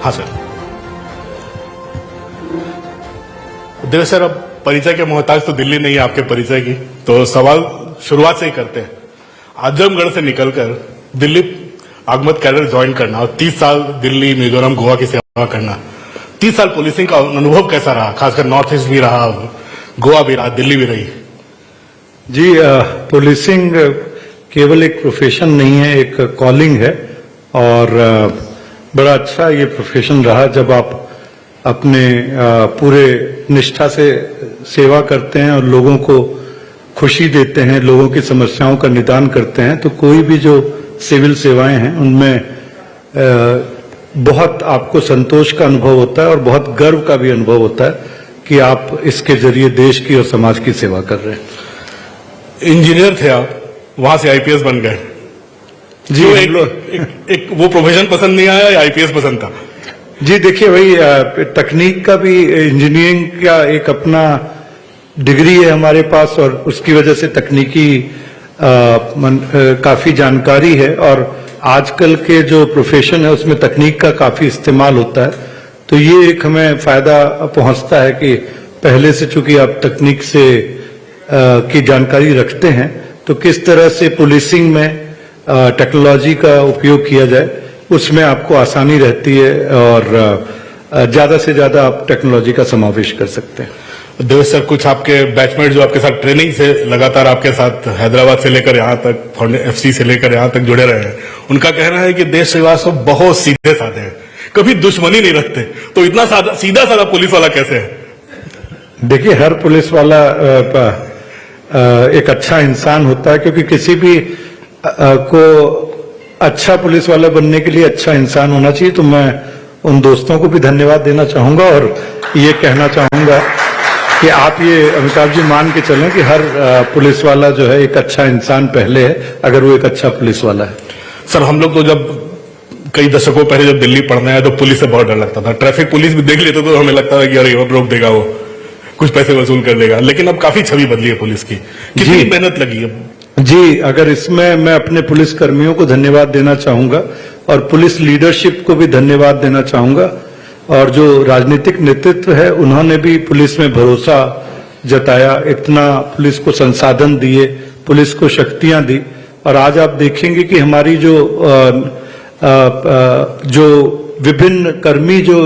हाँ सर। देखो सर, अब परिचय के मोहताज तो दिल्ली नहीं है आपके परिचय की, तो सवाल शुरुआत से ही करते हैं। आजमगढ़ से निकलकर दिल्ली आगमत कैडर ज्वाइन करना और 30 साल दिल्ली, मिजोरम, गोवा की सेवा करना, 30 साल पुलिसिंग का अनुभव कैसा रहा? खासकर नॉर्थ ईस्ट भी रहा, गोवा भी रहा, दिल्ली भी रही। जी, पुलिसिंग केवल एक प्रोफेशन नहीं है, एक कॉलिंग है और बड़ा अच्छा ये प्रोफेशन रहा जब आप अपने पूरे निष्ठा से सेवा करते हैं और लोगों को खुशी देते हैं, लोगों की समस्याओं का निदान करते हैं। तो कोई भी जो सिविल सेवाएं हैं उनमें बहुत आपको संतोष का अनुभव होता है और बहुत गर्व का भी अनुभव होता है कि आप इसके जरिए देश की और समाज की सेवा कर रहे हैं। इंजीनियर थे आप, वहां से आईपीएस बन गए जी। एक वो प्रोफेशन पसंद नहीं आया या आईपीएस पसंद था? जी देखिए, वही तकनीक का भी, इंजीनियरिंग का एक अपना डिग्री है हमारे पास और उसकी वजह से तकनीकी काफी जानकारी है और आजकल के जो प्रोफेशन है उसमें तकनीक का काफी इस्तेमाल होता है। तो ये एक हमें फायदा पहुंचता है कि पहले से चूंकि आप तकनीक से की जानकारी रखते हैं तो किस तरह से पुलिसिंग में टेक्नोलॉजी का उपयोग किया जाए उसमें आपको आसानी रहती है और ज्यादा से ज्यादा आप टेक्नोलॉजी का समावेश कर सकते हैं। देवेश सर, कुछ आपके बैचमेट जो आपके साथ ट्रेनिंग से लगातार आपके साथ हैदराबाद से लेकर यहाँ तक, एफसी से लेकर यहाँ तक जुड़े रहे हैं, उनका कहना है कि देश सेवा सब बहुत सीधे साधे हैं, कभी दुश्मनी नहीं रखते। तो इतना सीधा साधा पुलिस वाला कैसे है? देखिए, हर पुलिस वाला एक अच्छा इंसान होता है, क्योंकि किसी भी को अच्छा पुलिस वाला बनने के लिए अच्छा इंसान होना चाहिए। तो मैं उन दोस्तों को भी धन्यवाद देना चाहूंगा और ये कहना चाहूंगा कि आप ये अमिताभ जी मान के चलें कि हर पुलिस वाला जो है एक अच्छा इंसान पहले है, अगर वो एक अच्छा पुलिस वाला है। सर, हम लोग तो जब कई दशकों पहले जब दिल्ली पढ़ने आए तो पुलिस से बहुत डर लगता था। ट्रैफिक पुलिस भी देख लेते तो हमें लगता था कि अरे रोक देगा, वो कुछ पैसे वसूल कर देगा। लेकिन अब काफी छवि बदली है पुलिस की, कितनी मेहनत लगी है? जी, अगर इसमें मैं अपने पुलिस कर्मियों को धन्यवाद देना चाहूंगा और पुलिस लीडरशिप को भी धन्यवाद देना चाहूंगा और जो राजनीतिक नेतृत्व है उन्होंने भी पुलिस में भरोसा जताया, इतना पुलिस को संसाधन दिए, पुलिस को शक्तियां दी। और आज आप देखेंगे कि हमारी जो विभिन्न कर्मी, जो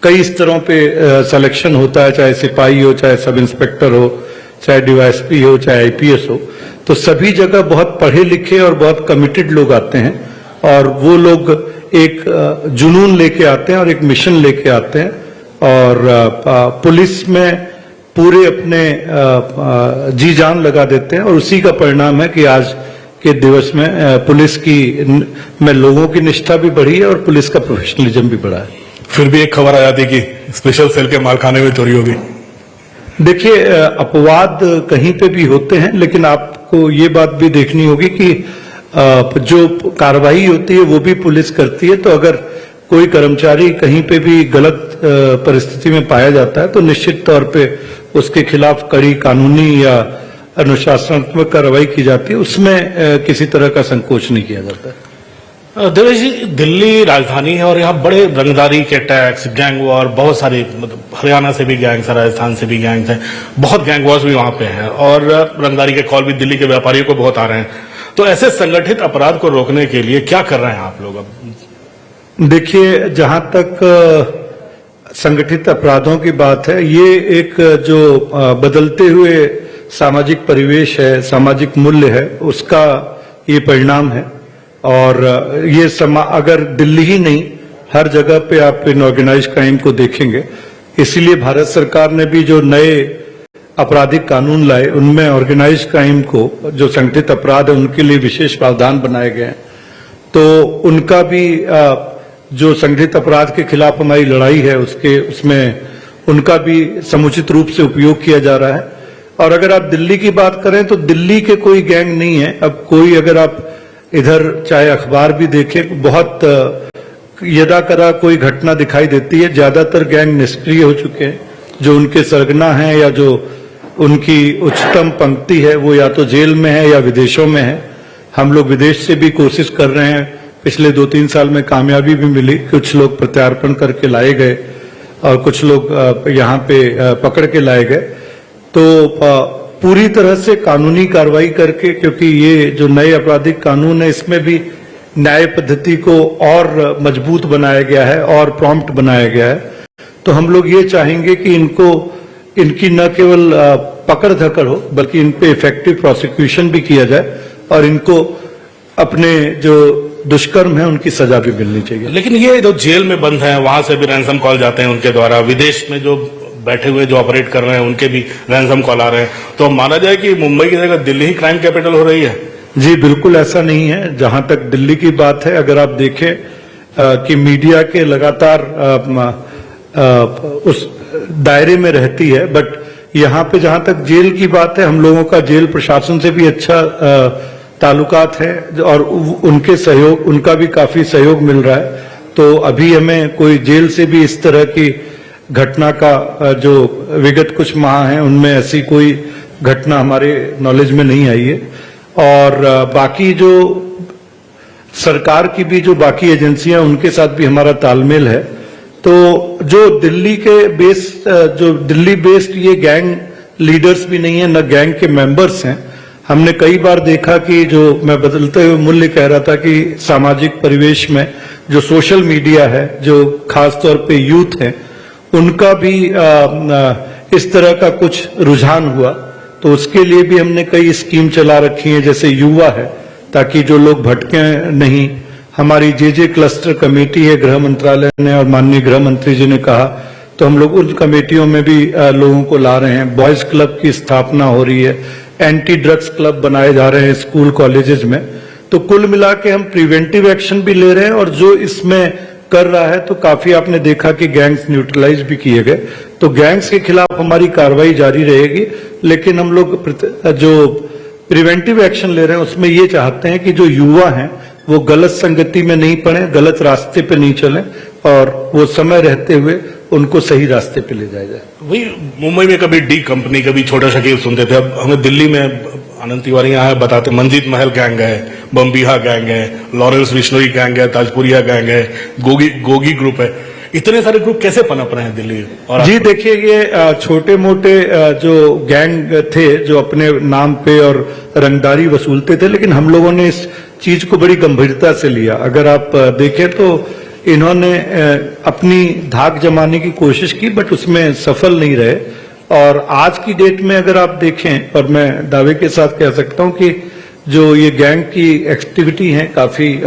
कई स्तरों पे सिलेक्शन होता है, चाहे सिपाही हो, चाहे सब इंस्पेक्टर हो, चाहे डीवाईएसपी हो, चाहे आईपीएस हो, तो सभी जगह बहुत पढ़े लिखे और बहुत कमिटेड लोग आते हैं और वो लोग एक जुनून लेके आते हैं और एक मिशन लेके आते हैं और पुलिस में पूरे अपने जी जान लगा देते हैं और उसी का परिणाम है कि आज के दिवस में पुलिस की में लोगों की निष्ठा भी बढ़ी है और पुलिस का प्रोफेशनलिज्म भी बढ़ा है। फिर भी एक खबर आ जाती कि स्पेशल सेल के मालखाने में चोरी होगी। देखिए, अपवाद कहीं पे भी होते हैं, लेकिन आपको ये बात भी देखनी होगी कि जो कार्रवाई होती है वो भी पुलिस करती है। तो अगर कोई कर्मचारी कहीं पे भी गलत परिस्थिति में पाया जाता है तो निश्चित तौर पे उसके खिलाफ कड़ी कानूनी या अनुशासनात्मक कार्रवाई की जाती है, उसमें किसी तरह का संकोच नहीं किया जाता। देवेश जी, दिल्ली राजधानी है और यहाँ बड़े रंगदारी के टैक्स, गैंग वॉर, बहुत सारी, मतलब हरियाणा से भी गैंग्स, राजस्थान से भी गैंग्स हैं, बहुत गैंग वॉर्स भी वहां पे हैं और रंगदारी के कॉल भी दिल्ली के व्यापारियों को बहुत आ रहे हैं। तो ऐसे संगठित अपराध को रोकने के लिए क्या कर रहे हैं आप लोग? अब देखिए, जहां तक संगठित अपराधों की बात है, ये एक जो बदलते हुए सामाजिक परिवेश है, सामाजिक मूल्य है, उसका ये परिणाम है। और ये अगर दिल्ली ही नहीं, हर जगह पे आप इन ऑर्गेनाइज क्राइम को देखेंगे। इसीलिए भारत सरकार ने भी जो नए आपराधिक कानून लाए उनमें ऑर्गेनाइज क्राइम को, जो संगठित अपराध है, उनके लिए विशेष प्रावधान बनाए गए हैं। तो उनका भी जो संगठित अपराध के खिलाफ हमारी लड़ाई है उसमें उनका भी समुचित रूप से उपयोग किया जा रहा है। और अगर आप दिल्ली की बात करें तो दिल्ली के कोई गैंग नहीं है। अब कोई, अगर आप इधर चाहे अखबार भी देखें, बहुत यदा कदा कोई घटना दिखाई देती है। ज्यादातर गैंग निष्क्रिय हो चुके हैं। जो उनके सरगना हैं या जो उनकी उच्चतम पंक्ति है वो या तो जेल में है या विदेशों में है। हम लोग विदेश से भी कोशिश कर रहे हैं पिछले 2-3 साल में कामयाबी भी मिली। कुछ लोग प्रत्यार्पण करके लाए गए और कुछ लोग यहाँ पे पकड़ के लाए गए। तो पूरी तरह से कानूनी कार्रवाई करके, क्योंकि ये जो नए आपराधिक कानून है इसमें भी न्याय पद्धति को और मजबूत बनाया गया है और प्रॉम्प्ट बनाया गया है। तो हम लोग ये चाहेंगे कि इनकी न केवल पकड़ धकड़ हो बल्कि इन पे इफेक्टिव प्रोसिक्यूशन भी किया जाए और इनको अपने जो दुष्कर्म है उनकी सजा भी मिलनी चाहिए। लेकिन ये जो जेल में बंद है वहां से भी रैंसम कॉल जाते हैं उनके द्वारा, विदेश में जो बैठे हुए जो ऑपरेट कर रहे हैं उनके भी रैंसम कॉल आ रहे हैं, तो माना जाए कि मुंबई की जगह दिल्ली ही क्राइम कैपिटल हो रही है? जी बिल्कुल ऐसा नहीं है। जहां तक दिल्ली की बात है, अगर आप देखें कि मीडिया के लगातार उस दायरे में रहती है, बट यहाँ पे जहां तक जेल की बात है, हम लोगों का जेल प्रशासन से भी अच्छा ताल्लुकात है और उनका भी काफी सहयोग मिल रहा है। तो अभी हमें कोई जेल से भी इस तरह की घटना का जो विगत कुछ माह हैं उनमें ऐसी कोई घटना हमारे नॉलेज में नहीं आई है। और बाकी जो सरकार की भी जो बाकी एजेंसियां उनके साथ भी हमारा तालमेल है। तो जो दिल्ली बेस्ड ये गैंग लीडर्स भी नहीं है, न गैंग के मेंबर्स हैं। हमने कई बार देखा कि जो मैं बदलते हुए मूल्य कह रहा था कि सामाजिक परिवेश में जो सोशल मीडिया है, जो खासतौर पे यूथ है, उनका भी इस तरह का कुछ रुझान हुआ। तो उसके लिए भी हमने कई स्कीम चला रखी है, जैसे युवा है, ताकि जो लोग भटके नहीं। हमारी जे क्लस्टर कमेटी है गृह मंत्रालय ने और माननीय गृह मंत्री जी ने कहा, तो हम लोग उन कमेटियों में भी लोगों को ला रहे हैं। बॉयज क्लब की स्थापना हो रही है, एंटी ड्रग्स क्लब बनाए जा रहे हैं स्कूल कॉलेजेस में। तो कुल मिला के हम प्रिवेंटिव एक्शन भी ले रहे हैं और जो इसमें कर रहा है, तो काफी आपने देखा कि गैंग्स न्यूट्रलाइज भी किए गए। तो गैंग्स के खिलाफ हमारी कार्रवाई जारी रहेगी, लेकिन हम लोग जो प्रिवेंटिव एक्शन ले रहे हैं उसमें ये चाहते हैं कि जो युवा हैं वो गलत संगति में नहीं पड़े, गलत रास्ते पे नहीं चलें और वो समय रहते हुए उनको सही रास्ते पे ले जाया जाए। वही मुंबई में कभी डी कंपनी, कभी छोटा शकील सुनते थे। अब हमें दिल्ली में आनंद तिवारी यहाँ है, बताते मंजीत महल गैंग है, बम्बीहा गैंग है, लॉरेंस बिश्नोई गैंग है, ताजपुरिया गैंग है, गोगी ग्रुप है। इतने सारे ग्रुप कैसे पनप रहे हैं दिल्ली? और जी देखिए, ये छोटे मोटे जो गैंग थे जो अपने नाम पे और रंगदारी वसूलते थे, लेकिन हम लोगों ने इस चीज को बड़ी गंभीरता से लिया। अगर आप देखें तो इन्होंने अपनी धाक जमाने की कोशिश की, बट उसमें सफल नहीं रहे। और आज की डेट में अगर आप देखें, और मैं दावे के साथ कह सकता हूं कि जो ये गैंग की एक्टिविटी है काफी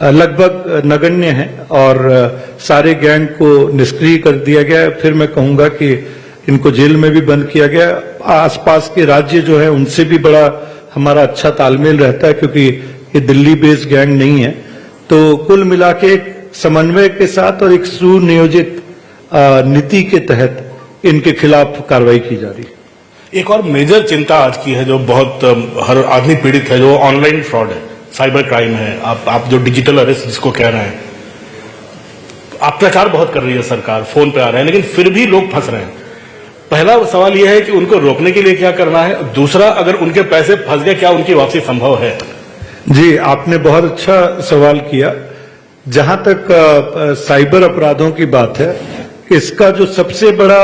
लगभग नगण्य है और सारे गैंग को निष्क्रिय कर दिया गया है। फिर मैं कहूंगा कि इनको जेल में भी बंद किया गया। आसपास के राज्य जो है उनसे भी बड़ा हमारा अच्छा तालमेल रहता है, क्योंकि ये दिल्ली बेस्ड गैंग नहीं है। तो कुल मिला के एक समन्वय के साथ और एक सुनियोजित नीति के तहत इनके खिलाफ कार्रवाई की जा रही है। एक और मेजर चिंता आज की है जो बहुत हर आदमी पीड़ित है, जो ऑनलाइन फ्रॉड है, साइबर क्राइम है। आप जो डिजिटल अरेस्ट जिसको कह रहे हैं, आप प्रचार बहुत कर रही है सरकार, फोन पे आ रहे हैं, लेकिन फिर भी लोग फंस रहे हैं। पहला सवाल यह है कि उनको रोकने के लिए क्या करना है? दूसरा, अगर उनके पैसे फंस गए, क्या उनकी वापसी संभव है? जी, आपने बहुत अच्छा सवाल किया। जहां तक साइबर अपराधों की बात है, इसका जो सबसे बड़ा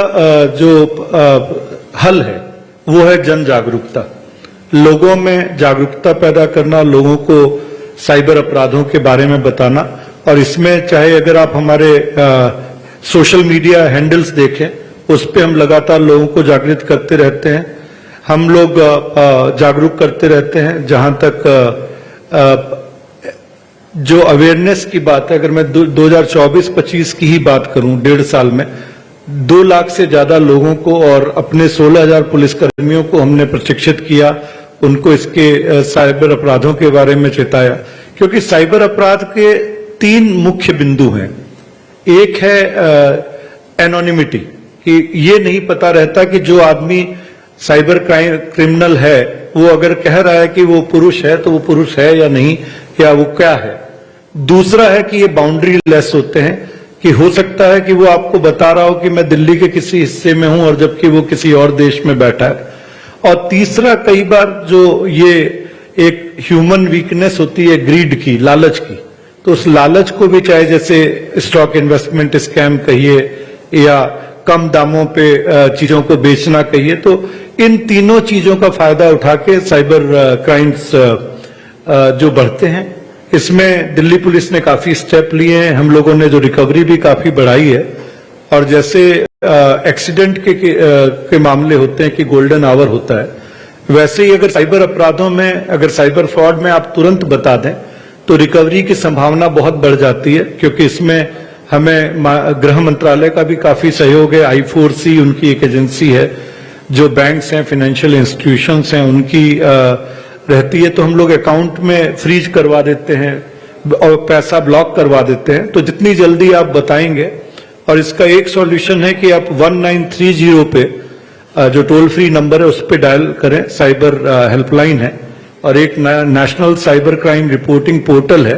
हल है वो है जन जागरूकता। लोगों में जागरूकता पैदा करना, लोगों को साइबर अपराधों के बारे में बताना। और इसमें चाहे अगर आप हमारे सोशल मीडिया हैंडल्स देखें, उस पे हम लगातार लोगों को जागृत करते रहते हैं। हम लोग जागरूक करते रहते हैं। जहां तक जो अवेयरनेस की बात है, अगर मैं 2024-25 की ही बात करूं, 1.5 साल में 2 लाख से ज्यादा लोगों को और अपने 16,000 पुलिसकर्मियों को हमने प्रशिक्षित किया, उनको इसके साइबर अपराधों के बारे में चेताया। क्योंकि साइबर अपराध के 3 मुख्य बिंदु हैं। एक है एनोनिमिटी, कि ये नहीं पता रहता कि जो आदमी साइबर क्रिमिनल है वो अगर कह रहा है कि वो पुरुष है तो वो पुरुष है या नहीं, या वो क्या है। दूसरा है कि ये बाउंड्री लेस होते हैं, कि हो सकता है कि वो आपको बता रहा हो कि मैं दिल्ली के किसी हिस्से में हूं और जबकि वो किसी और देश में बैठा है। और तीसरा, कई बार जो ये एक ह्यूमन वीकनेस होती है ग्रीड की, लालच की, तो उस लालच को भी, चाहे जैसे स्टॉक इन्वेस्टमेंट स्कैम कहिए या कम दामों पे चीजों को बेचना कहिए, तो इन तीनों चीजों का फायदा उठा के साइबर क्राइम्स जो बढ़ते हैं, इसमें दिल्ली पुलिस ने काफी स्टेप लिए हैं। हम लोगों ने जो रिकवरी भी काफी बढ़ाई है, और जैसे एक्सीडेंट के मामले होते हैं कि गोल्डन आवर होता है, वैसे ही अगर साइबर अपराधों में, अगर साइबर फ्रॉड में आप तुरंत बता दें तो रिकवरी की संभावना बहुत बढ़ जाती है, क्योंकि इसमें हमें गृह मंत्रालय का भी काफी सहयोग है। I4C उनकी एक एजेंसी है, जो बैंक्स हैं, फाइनेंशियल इंस्टीट्यूशंस हैं, उनकी रहती है, तो हम लोग अकाउंट में फ्रीज करवा देते हैं और पैसा ब्लॉक करवा देते हैं। तो जितनी जल्दी आप बताएंगे, और इसका एक सॉल्यूशन है कि आप 1930 पे जो टोल फ्री नंबर है उस पर डायल करें, साइबर हेल्पलाइन है, और एक national cyber crime reporting portal है,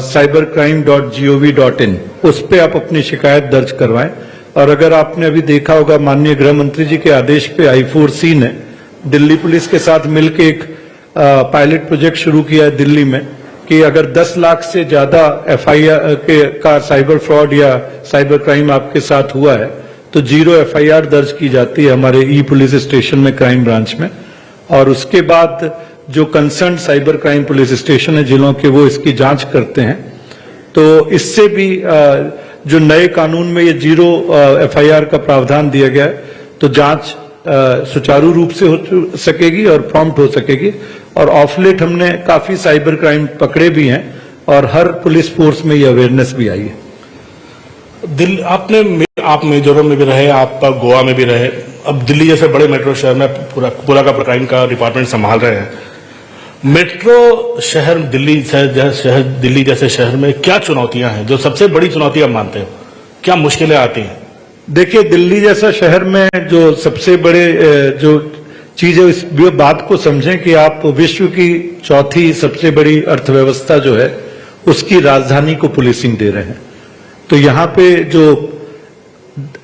cybercrime.gov.in, उस पे आप अपनी शिकायत दर्ज करवाएं। और अगर आपने अभी देखा होगा, माननीय गृह मंत्री जी के आदेश पे I4C ने दिल्ली पुलिस के साथ मिलकर एक पायलट प्रोजेक्ट शुरू किया है दिल्ली में, कि अगर 10 लाख से ज्यादा FIR का साइबर फ्रॉड या साइबर क्राइम आपके साथ हुआ है तो 0 FIR दर्ज की जाती है हमारे पुलिस स्टेशन में, क्राइम ब्रांच में। और उसके बाद जो concern cyber crime police station है जिलों के, वो इसकी जांच करते हैं। तो इससे भी जो नए कानून में ये 0 FIR का प्रावधान दिया गया है, तो जांच सुचारू रूप से हो सकेगी और प्रॉम्प्ट हो सकेगी। और ऑफ लेट हमने काफी साइबर क्राइम पकड़े भी हैं, और हर पुलिस फोर्स में ये अवेयरनेस भी आई है। आप मिजोरम में भी रहे, आप गोवा में भी रहे, अब दिल्ली जैसे बड़े मेट्रो शहर में पूरा का क्राइम का डिपार्टमेंट संभाल रहे हैं। मेट्रो शहर दिल्ली जैसे शहर में क्या चुनौतियां हैं, जो सबसे बड़ी चुनौती आप मानते हो, क्या मुश्किलें आती हैं? देखिए, दिल्ली जैसा शहर में जो सबसे बड़े जो चीज है, इस बात को समझें कि आप विश्व की चौथी सबसे बड़ी अर्थव्यवस्था जो है उसकी राजधानी को पुलिसिंग दे रहे हैं। तो यहाँ पे जो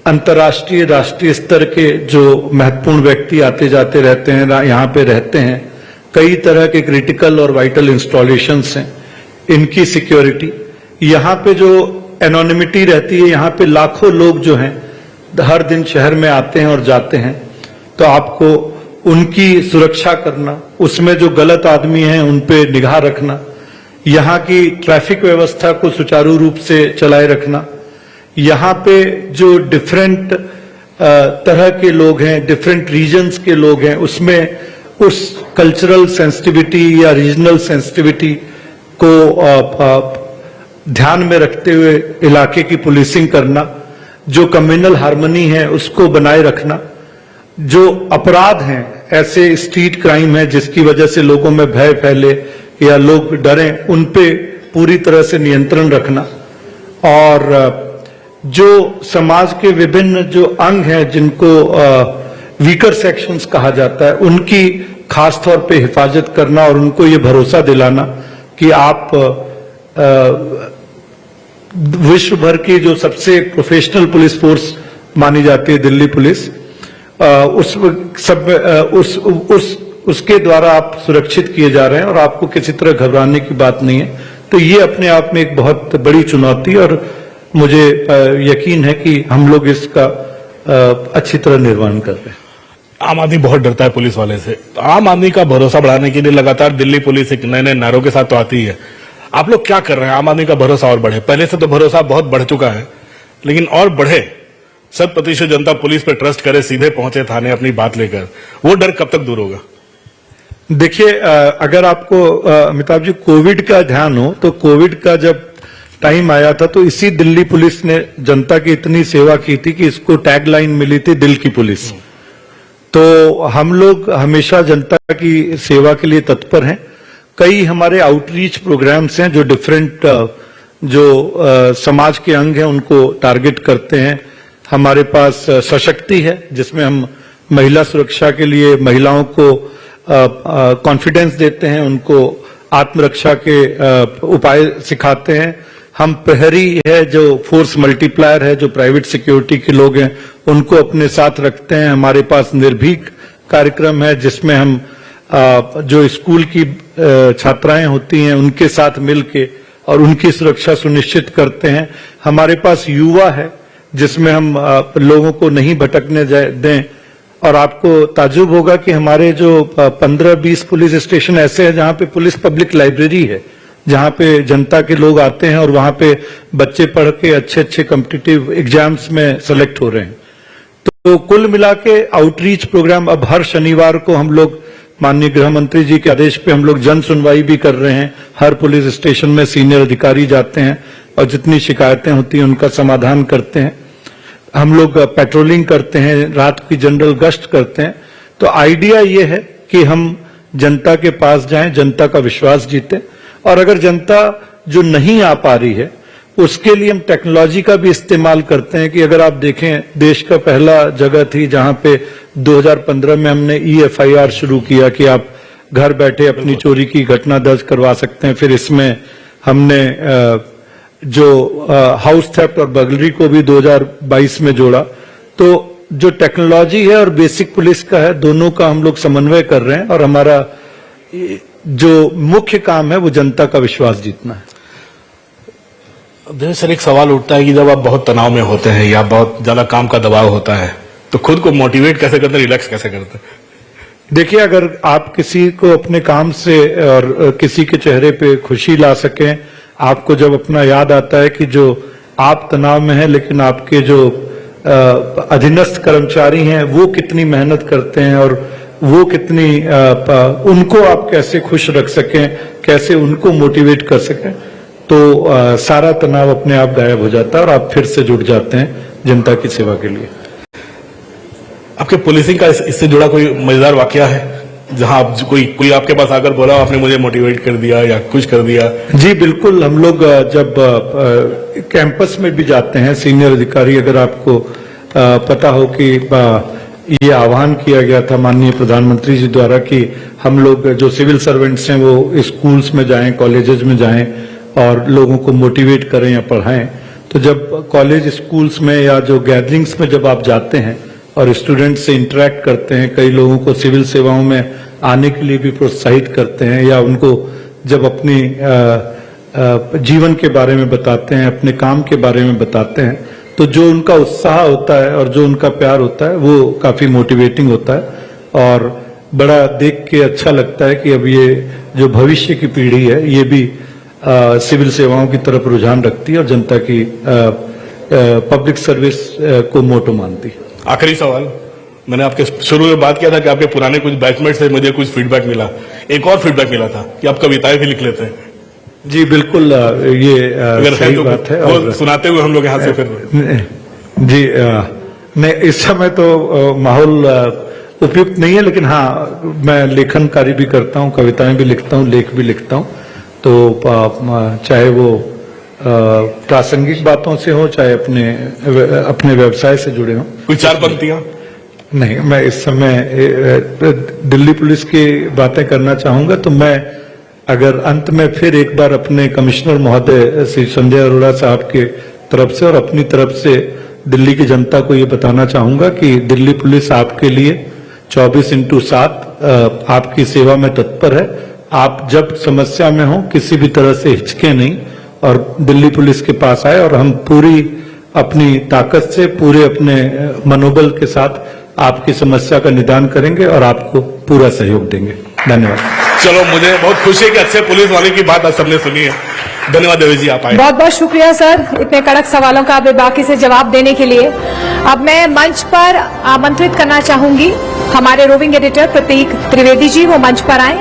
अंतर्राष्ट्रीय, राष्ट्रीय स्तर के जो महत्वपूर्ण व्यक्ति आते जाते रहते हैं, यहाँ पे रहते हैं, कई तरह के क्रिटिकल और वाइटल इंस्टॉलेशंस हैं, इनकी सिक्योरिटी, यहाँ पे जो एनोनिमिटी रहती है, यहाँ पे लाखों लोग जो हैं हर दिन शहर में आते हैं और जाते हैं, तो आपको उनकी सुरक्षा करना, उसमें जो गलत आदमी हैं उन पे निगाह रखना, यहाँ की ट्रैफिक व्यवस्था को सुचारू रूप से चलाए रखना, यहाँ पे जो डिफरेंट तरह के लोग हैं, डिफरेंट रीजन्स के लोग हैं, उसमें उस कल्चरल सेंसिटिविटी या रीजनल सेंसिटिविटी को ध्यान में रखते हुए इलाके की पुलिसिंग करना, जो कम्युनल हार्मनी है उसको बनाए रखना, जो अपराध हैं, ऐसे स्ट्रीट क्राइम है जिसकी वजह से लोगों में भय फैले या लोग डरें, उन पे पूरी तरह से नियंत्रण रखना, और जो समाज के विभिन्न जो अंग हैं जिनको वीकर सेक्शंस कहा जाता है, उनकी खास तौर पे हिफाजत करना और उनको ये भरोसा दिलाना कि आप विश्व भर की जो सबसे प्रोफेशनल पुलिस फोर्स मानी जाती है दिल्ली पुलिस, उसके द्वारा आप सुरक्षित किए जा रहे हैं और आपको किसी तरह घबराने की बात नहीं है। तो ये अपने आप में एक बहुत बड़ी चुनौती, और मुझे यकीन है कि हम लोग इसका अच्छी तरह निर्वहन कर रहे हैं। आम आदमी बहुत डरता है पुलिस वाले से, तो आम आदमी का भरोसा बढ़ाने के लिए लगातार दिल्ली पुलिस एक नए नए नारों के साथ तो आती है। आप लोग क्या कर रहे हैं आम आदमी का भरोसा और बढ़े? पहले से तो भरोसा बहुत बढ़ चुका है, लेकिन और बढ़े, 100% जनता पुलिस पे ट्रस्ट करे, सीधे पहुंचे थाने अपनी बात लेकर, वो डर कब तक दूर होगा? देखिए, अगर आपको अमिताभ जी कोविड का ध्यान हो, तो कोविड का जब टाइम आया था तो इसी दिल्ली पुलिस ने जनता की इतनी सेवा की थी कि इसको टैगलाइन मिली थी, दिल की पुलिस। तो हम लोग हमेशा जनता की सेवा के लिए तत्पर हैं। कई हमारे आउटरीच प्रोग्राम्स हैं जो डिफरेंट समाज के अंग हैं उनको टारगेट करते हैं। हमारे पास सशक्ति है जिसमें हम महिला सुरक्षा के लिए महिलाओं को कॉन्फिडेंस देते हैं, उनको आत्मरक्षा के उपाय सिखाते हैं। हम प्रहरी है जो फोर्स मल्टीप्लायर है, जो प्राइवेट सिक्योरिटी के लोग हैं उनको अपने साथ रखते हैं। हमारे पास निर्भीक कार्यक्रम है जिसमें हम जो स्कूल की छात्राएं होती हैं उनके साथ मिलके और उनकी सुरक्षा सुनिश्चित करते हैं। हमारे पास युवा है जिसमें हम लोगों को नहीं भटकने दें। और आपको ताज्जुब होगा कि हमारे जो 15-20 पुलिस स्टेशन ऐसे हैं जहां पे पुलिस पब्लिक लाइब्रेरी है, जहां पे जनता के लोग आते हैं और वहां पे बच्चे पढ़ के अच्छे अच्छे कॉम्पिटिटिव एग्जाम्स में सेलेक्ट हो रहे हैं। तो कुल मिला के आउटरीच प्रोग्राम अब हर शनिवार को हम लोग माननीय गृह मंत्री जी के आदेश पे हम लोग जन सुनवाई भी कर रहे हैं। हर पुलिस स्टेशन में सीनियर अधिकारी जाते हैं और जितनी शिकायतें होती हैं उनका समाधान करते हैं। हम लोग पेट्रोलिंग करते हैं, रात की जनरल गश्त करते हैं। तो आइडिया ये है कि हम जनता के पास जाएं, जनता का विश्वास जीतें। और अगर जनता जो नहीं आ पा रही है उसके लिए हम टेक्नोलॉजी का भी इस्तेमाल करते हैं कि अगर आप देखें, देश का पहला जगह थी जहां पे 2015 में हमने EFIR शुरू किया कि आप घर बैठे अपनी चोरी की घटना दर्ज करवा सकते हैं। फिर इसमें हमने जो हाउस थेफ्ट और बर्गलरी को भी 2022 में जोड़ा। तो जो टेक्नोलॉजी है और बेसिक पुलिस का है, दोनों का हम लोग समन्वय कर रहे हैं और हमारा जो मुख्य काम है वो जनता का विश्वास जीतना है। देखिए सर, एक सवाल उठता है कि जब आप बहुत तनाव में होते हैं या बहुत ज्यादा काम का दबाव होता है तो खुद को मोटिवेट कैसे करते हैं, रिलैक्स कैसे करते हैं? देखिए, अगर आप किसी को अपने काम से और किसी के चेहरे पे खुशी ला सकें, आपको जब अपना याद आता है कि जो आप तनाव में हैं लेकिन आपके जो अधीनस्थ कर्मचारी हैं वो कितनी मेहनत करते हैं और वो कितनी उनको आप कैसे खुश रख सकें, कैसे उनको मोटिवेट कर सकें, तो सारा तनाव अपने आप गायब हो जाता है और आप फिर से जुट जाते हैं जनता की सेवा के लिए। आपके पुलिसिंग का इससे जुड़ा कोई मजेदार वाकया है जहां आप कोई आपके पास आकर बोला आपने मुझे मोटिवेट कर दिया या खुश कर दिया? जी बिल्कुल, हम लोग जब कैंपस में भी जाते हैं, सीनियर अधिकारी, अगर आपको पता हो कि ये आह्वान किया गया था माननीय प्रधानमंत्री जी द्वारा कि हम लोग जो सिविल सर्वेंट्स हैं वो स्कूल्स में जाएं, कॉलेजेस में जाएं और लोगों को मोटिवेट करें या पढ़ाएं। तो जब कॉलेज स्कूल्स में या जो गैदरिंग्स में जब आप जाते हैं और स्टूडेंट्स से इंटरेक्ट करते हैं, कई लोगों को सिविल सेवाओं में आने के लिए भी प्रोत्साहित करते हैं या उनको जब अपनी जीवन के बारे में बताते हैं, अपने काम के बारे में बताते हैं, तो जो उनका उत्साह होता है और जो उनका प्यार होता है वो काफी मोटिवेटिंग होता है और बड़ा देख के अच्छा लगता है कि अब ये जो भविष्य की पीढ़ी है ये भी सिविल सेवाओं की तरफ रुझान रखती है और जनता की पब्लिक सर्विस को मोटो मानती है। आखिरी सवाल, मैंने आपके शुरू में बात किया था कि आपके पुराने कुछ बैचमेट से मुझे कुछ फीडबैक मिला, एक और फीडबैक मिला था कि आप कविताएं भी लिख लेते हैं। जी बिल्कुल, ये सही बात है और सुनाते हुए हम लोग यहाँ से फिर जी नहीं, इस समय तो माहौल उपयुक्त नहीं है, लेकिन हाँ मैं लेखन कार्य भी करता हूँ, कविताएं भी लिखता हूँ, लेख भी लिखता हूँ। तो चाहे वो प्रासंगिक बातों से हो, चाहे अपने व्यवसाय से जुड़े हों। कोई 4 पंक्तियां? नहीं, मैं इस समय दिल्ली पुलिस की बातें करना चाहूंगा। तो मैं अगर अंत में फिर एक बार अपने कमिश्नर महोदय श्री संजय अरोड़ा साहब के तरफ से और अपनी तरफ से दिल्ली की जनता को ये बताना चाहूंगा कि दिल्ली पुलिस आपके लिए 24/7 आपकी सेवा में तत्पर है। आप जब समस्या में हो किसी भी तरह से हिचके नहीं और दिल्ली पुलिस के पास आए और हम पूरी अपनी ताकत से, पूरे अपने मनोबल के साथ आपकी समस्या का निदान करेंगे और आपको पूरा सहयोग देंगे। धन्यवाद। चलो, मुझे बहुत खुशी है कि अच्छे पुलिस वाले की बात आज सबने सुनी है। धन्यवाद देवी जी, आप आए। बहुत बहुत शुक्रिया सर, इतने कड़क सवालों का बेबाकी से जवाब देने के लिए। अब मैं मंच पर आमंत्रित करना चाहूंगी हमारे रोविंग एडिटर प्रतीक त्रिवेदी जी, वो मंच पर आए।